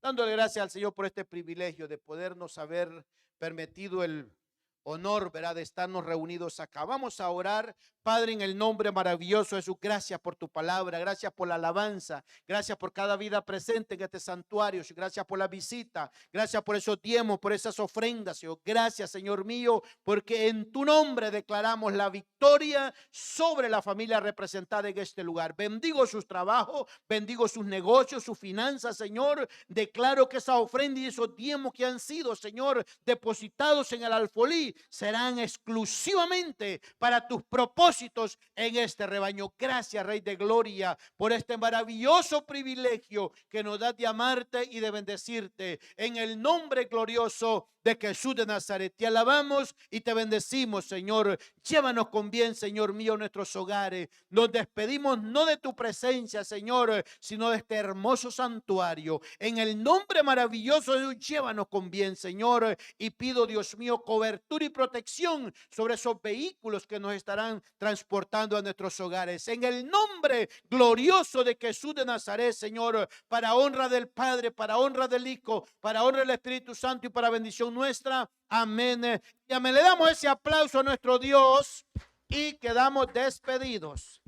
dándole gracias al Señor por este privilegio de podernos haber permitido el honor, ¿verdad?, de estarnos reunidos acá. Vamos a orar. Padre, en el nombre maravilloso de Jesús, gracias por tu palabra, gracias por la alabanza, gracias por cada vida presente en este santuario, gracias por la visita, gracias por esos diezmos, por esas ofrendas, Señor. Gracias, Señor mío, porque en tu nombre declaramos la victoria sobre la familia representada en este lugar. Bendigo sus trabajos, bendigo sus negocios, sus finanzas, Señor. Declaro que esa ofrenda y esos diezmos que han sido, Señor, depositados en el alfolí, ti serán exclusivamente para tus propósitos en este rebaño. Gracias, Rey de Gloria, por este maravilloso privilegio que nos da de amarte y de bendecirte. En el nombre glorioso de Jesús de Nazaret, te alabamos y te bendecimos, Señor. Llévanos con bien, Señor mío, a nuestros hogares. Nos despedimos no de tu presencia, Señor, sino de este hermoso santuario. En el nombre maravilloso de Dios, llévanos con bien, Señor. Y pido, Dios mío, cobertura y protección sobre esos vehículos que nos estarán transportando a nuestros hogares. En el nombre glorioso de Jesús de Nazaret, Señor, para honra del Padre, para honra del Hijo, para honra del Espíritu Santo y para bendición nuestra. Amén. Y amén. Le damos ese aplauso a nuestro Dios y quedamos despedidos.